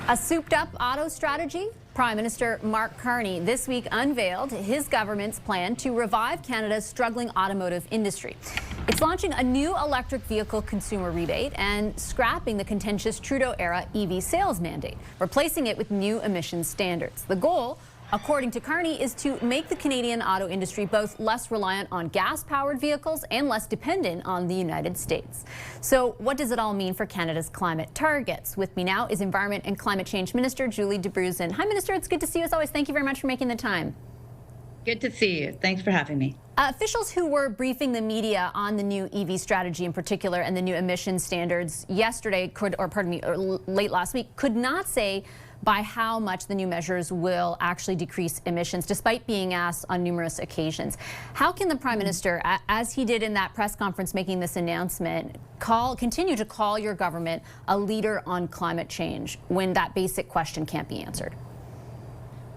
A souped-up auto strategy? Prime Minister Mark Carney this week unveiled his government's plan to revive Canada's struggling automotive industry. It's launching a new electric vehicle consumer rebate and scrapping the contentious Trudeau-era EV sales mandate, replacing it with new emissions standards. The goal, according to Carney, is to make the Canadian auto industry both less reliant on gas-powered vehicles and less dependent on the United States. So what does it all mean for Canada's climate targets? With me now is Environment and Climate Change Minister Julie Dabrusin. Hi, Minister. It's good to see you as always. Thank you very much for making the time. Good to see you. Thanks for having me. Officials who were briefing the media on the new EV strategy in particular and the new emission standards yesterday late last week could not say by how much the new measures will actually decrease emissions, despite being asked on numerous occasions. How can the Prime Minister, as he did in that press conference making this announcement, continue to call your government a leader on climate change when that basic question can't be answered?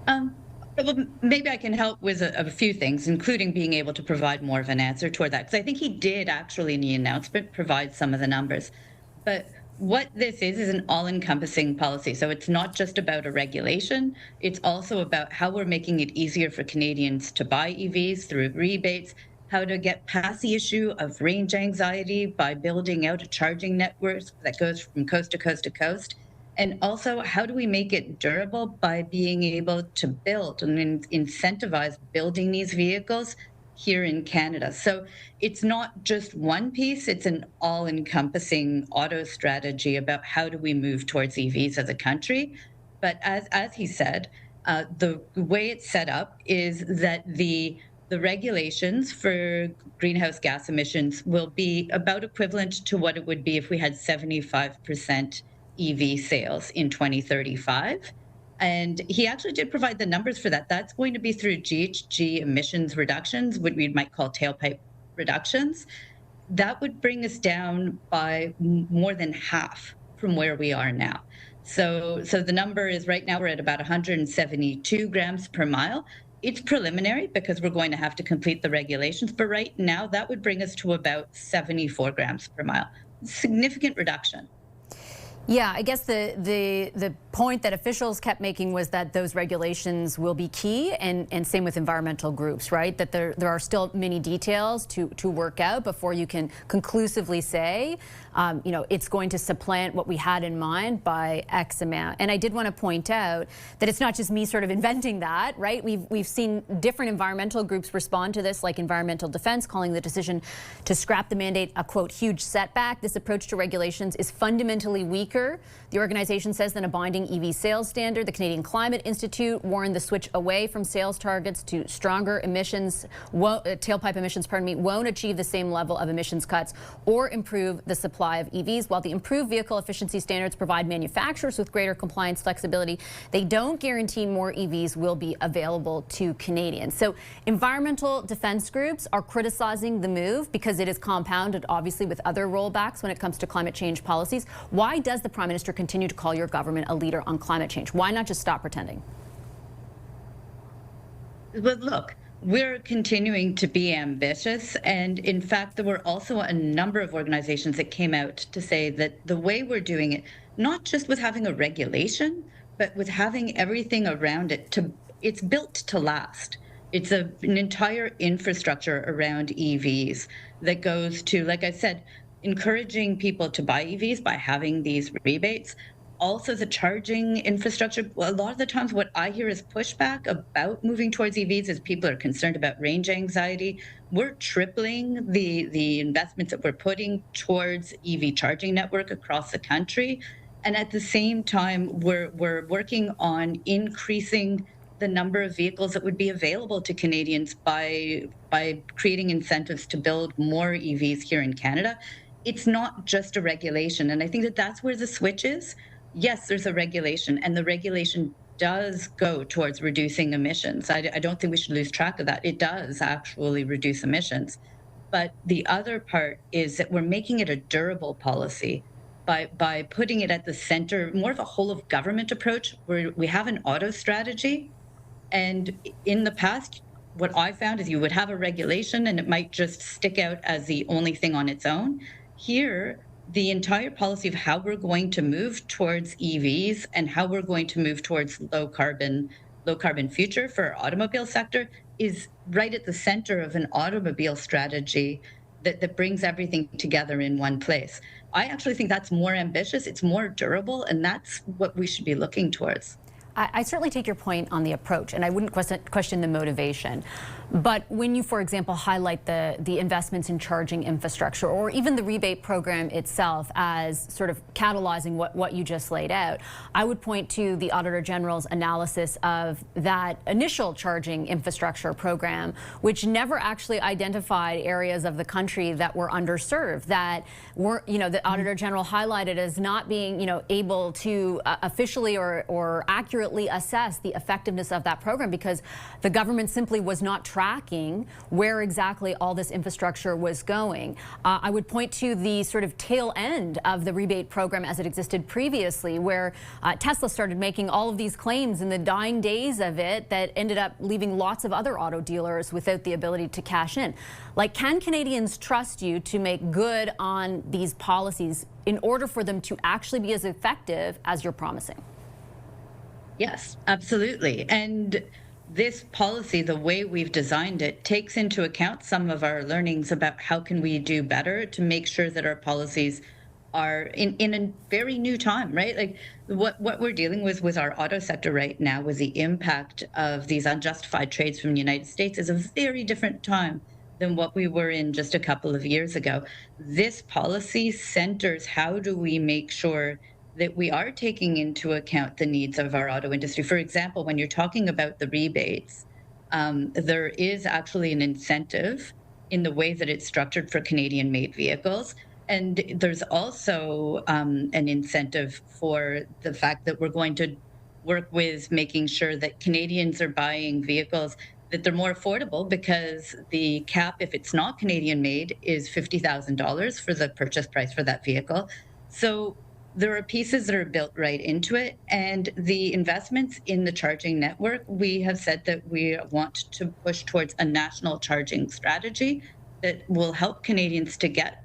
Well, maybe I can help with a few things, including being able to provide more of an answer toward that, because I think he did actually in the announcement provide some of the numbers. But what this is an all-encompassing policy. So it's not just about a regulation. It's also about how we're making it easier for Canadians to buy EVs through rebates, how to get past the issue of range anxiety by building out a charging network that goes from coast to coast to coast. And also, how do we make it durable by being able to build and incentivize building these vehicles here in Canada? So it's not just one piece, it's an all-encompassing auto strategy about how do we move towards EVs as a country. But as he said, the way it's set up is that the regulations for greenhouse gas emissions will be about equivalent to what it would be if we had 75% EV sales in 2035. And he actually did provide the numbers for that. That's going to be through GHG emissions reductions, what we might call tailpipe reductions. That would bring us down by more than half from where we are now. So the number is right now we're at about 172 grams per mile. It's preliminary because we're going to have to complete the regulations, but right now that would bring us to about 74 grams per mile. Significant reduction. Yeah, I guess the point that officials kept making was that those regulations will be key, and same with environmental groups, right? That there are still many details to work out before you can conclusively say, it's going to supplant what we had in mind by X amount. And I did want to point out that it's not just me sort of inventing that, right? We've seen different environmental groups respond to this, like Environmental Defense, calling the decision to scrap the mandate a, quote, huge setback. This approach to regulations is fundamentally weaker, the organization says, than a binding EV sales standard. The Canadian Climate Institute warned the switch away from sales targets to stronger emissions, tailpipe emissions, won't achieve the same level of emissions cuts or improve the supply of EVs. While the improved vehicle efficiency standards provide manufacturers with greater compliance flexibility, they don't guarantee more EVs will be available to Canadians. So environmental defense groups are criticizing the move because it is compounded, obviously, with other rollbacks when it comes to climate change policies. Why does the Prime Minister continue to call your government a leader on climate change? Why not just stop pretending? But look, we're continuing to be ambitious. And in fact, there were also a number of organizations that came out to say that the way we're doing it, not just with having a regulation, but with having everything around it, it's built to last. It's an entire infrastructure around EVs that goes to, like I said, encouraging people to buy EVs by having these rebates. Also, the charging infrastructure. A lot of the times what I hear is pushback about moving towards EVs is people are concerned about range anxiety. We're tripling the investments that we're putting towards EV charging network across the country. And at the same time, we're working on increasing the number of vehicles that would be available to Canadians by creating incentives to build more EVs here in Canada. It's not just a regulation. And I think that that's where the switch is. Yes, there's a regulation, and the regulation does go towards reducing emissions. I don't think we should lose track of that. It does actually reduce emissions. But the other part is that we're making it a durable policy by putting it at the center, more of a whole of government approach, where we have an auto strategy. And in the past, what I found is you would have a regulation and it might just stick out as the only thing on its own. Here, the entire policy of how we're going to move towards EVs and how we're going to move towards low carbon future for our automobile sector is right at the center of an automobile strategy that brings everything together in one place. I actually think that's more ambitious, it's more durable, and that's what we should be looking towards. I certainly take your point on the approach, and I wouldn't question the motivation. But when you, for example, highlight the investments in charging infrastructure or even the rebate program itself as sort of catalyzing what you just laid out, I would point to the Auditor General's analysis of that initial charging infrastructure program, which never actually identified areas of the country that were underserved, that were, the Auditor General highlighted as not being, able to officially or accurately assess the effectiveness of that program because the government simply was not tracking where exactly all this infrastructure was going. I would point to the sort of tail end of the rebate program as it existed previously, where Tesla started making all of these claims in the dying days of it that ended up leaving lots of other auto dealers without the ability to cash in. Like, can Canadians trust you to make good on these policies in order for them to actually be as effective as you're promising? Yes, absolutely. And this policy, the way we've designed it, takes into account some of our learnings about how can we do better to make sure that our policies are in a very new time, right? Like what we're dealing with our auto sector right now with the impact of these unjustified trades from the United States is a very different time than what we were in just a couple of years ago. This policy centers how do we make sure that we are taking into account the needs of our auto industry. For example, when you're talking about the rebates, there is actually an incentive in the way that it's structured for Canadian-made vehicles. And there's also an incentive for the fact that we're going to work with making sure that Canadians are buying vehicles that they're more affordable because the cap, if it's not Canadian made, is $50,000 for the purchase price for that vehicle. So there are pieces that are built right into it. And the investments in the charging network, we have said that we want to push towards a national charging strategy that will help Canadians to get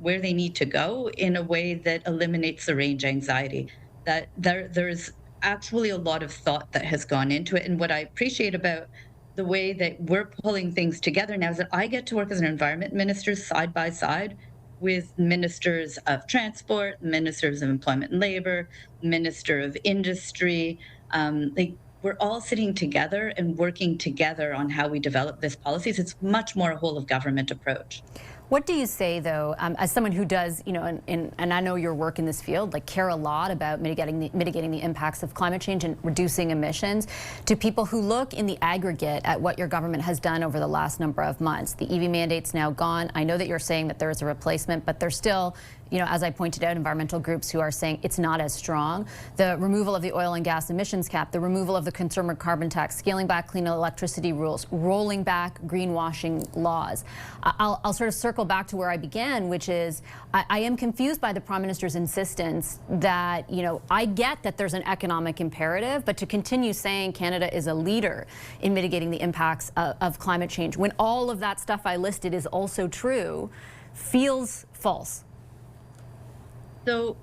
where they need to go in a way that eliminates the range anxiety. That there's actually a lot of thought that has gone into it. And what I appreciate about the way that we're pulling things together now is that I get to work as an environment minister side by side with ministers of transport, ministers of employment and labor, minister of industry. We're all sitting together and working together on how we develop this policies. It's much more a whole of government approach. What do you say, though, as someone who does, and I know your work in this field, like care a lot about mitigating the impacts of climate change and reducing emissions, to people who look in the aggregate at what your government has done over the last number of months? The EV mandate's now gone. I know that you're saying that there is a replacement, but there's still, as I pointed out, environmental groups who are saying it's not as strong. The removal of the oil and gas emissions cap, the removal of the consumer carbon tax, scaling back clean electricity rules, rolling back greenwashing laws. I'll sort of circle back to where I began, which is I am confused by the Prime Minister's insistence that, I get that there's an economic imperative, but to continue saying Canada is a leader in mitigating the impacts of climate change, when all of that stuff I listed is also true, feels false. So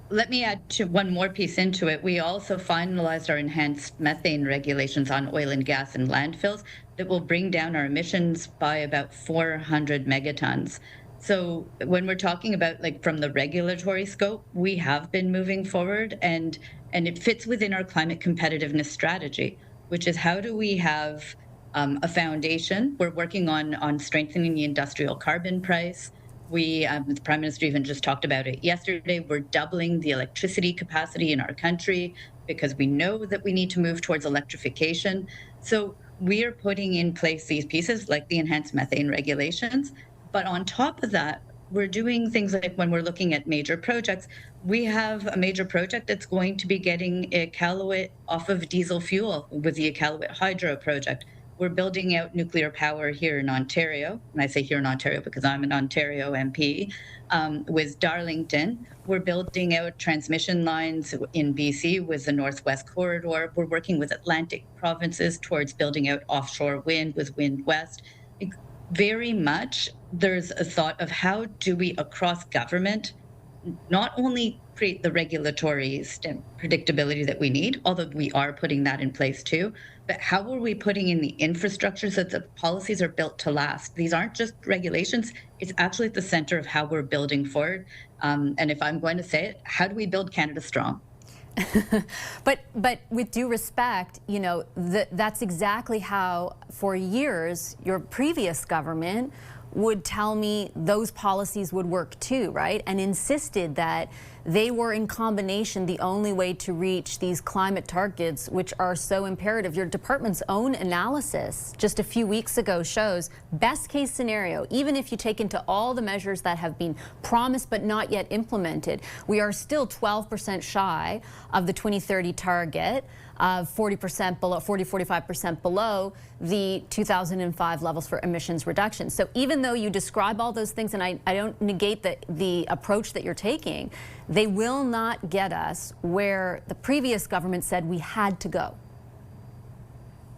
let me add to one more piece into it. We also finalized our enhanced methane regulations on oil and gas and landfills that will bring down our emissions by about 400 megatons. So when we're talking about from the regulatory scope, we have been moving forward and it fits within our climate competitiveness strategy, which is how do we have a foundation. We're working on strengthening the industrial carbon price. The Prime Minister even just talked about it yesterday. We're doubling the electricity capacity in our country because we know that we need to move towards electrification. So we are putting in place these pieces like the enhanced methane regulations. But on top of that, we're doing things like when we're looking at major projects, we have a major project that's going to be getting Iqaluit off of diesel fuel with the Iqaluit Hydro project. We're building out nuclear power here in Ontario, and I say here in Ontario because I'm an Ontario MP, with Darlington. We're building out transmission lines in BC with the Northwest Corridor. We're working with Atlantic provinces towards building out offshore wind with Wind West. Very much there's a thought of how do we, across government, not only create the regulatory predictability that we need, although we are putting that in place too, but how are we putting in the infrastructure so that the policies are built to last? These aren't just regulations, it's actually at the center of how we're building forward. And if I'm going to say it, how do we build Canada strong? But with due respect, you know, that's exactly how, for years, your previous government would tell me those policies would work too, right? And insisted that they were in combination the only way to reach these climate targets, which are so imperative. Your department's own analysis just a few weeks ago shows best case scenario, even if you take into all the measures that have been promised but not yet implemented, we are still 12% shy of the 2030 target, 40% below, 45% below the 2005 levels for emissions reduction. So even though you describe all those things, and I don't negate the approach that you're taking, they will not get us where the previous government said we had to go.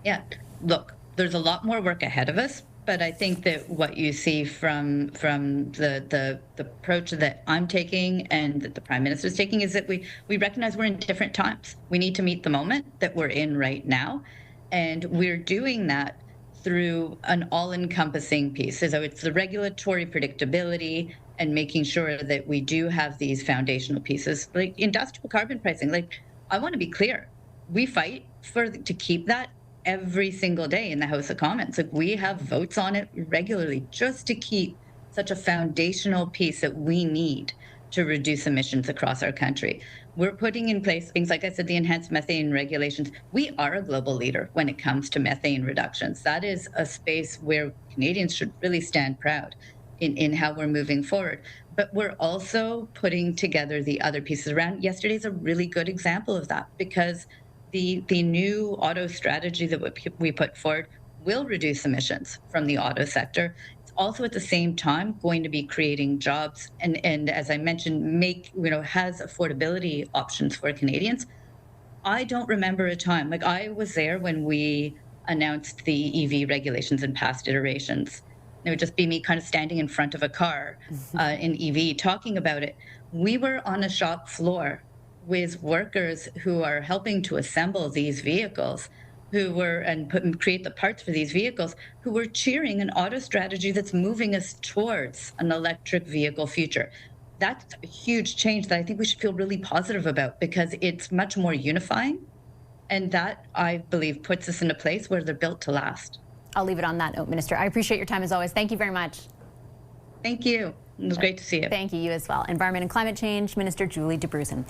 Yeah, look, there's a lot more work ahead of us, but I think that what you see from the approach that I'm taking and that the Prime Minister is taking is that we recognize we're in different times. We need to meet the moment that we're in right now, and we're doing that through an all-encompassing piece. So it's the regulatory predictability and making sure that we do have these foundational pieces, like industrial carbon pricing. Like, I want to be clear, we fight to keep that every single day in the House of Commons. Like, we have votes on it regularly just to keep such a foundational piece that we need to reduce emissions across our country. We're putting in place things, like I said, the enhanced methane regulations. We are a global leader when it comes to methane reductions. That is a space where Canadians should really stand proud in how we're moving forward. But we're also putting together the other pieces around. Yesterday's a really good example of that, because the new auto strategy that we put forward will reduce emissions from the auto sector. It's also at the same time going to be creating jobs and as I mentioned, has affordability options for Canadians. I don't remember a time, like I was there when we announced the EV regulations in past iterations. It would just be me kind of standing in front of a car in EV talking about it. We were on a shop floor with workers who are helping to assemble these vehicles, and create the parts for these vehicles, who were cheering an auto strategy that's moving us towards an electric vehicle future. That's a huge change that I think we should feel really positive about, because it's much more unifying. And that, I believe, puts us in a place where they're built to last. I'll leave it on that note, Minister. I appreciate your time as always. Thank you very much. Thank you. It was great to see you. Thank you, you as well. Environment and Climate Change Minister Julie Dabrusin.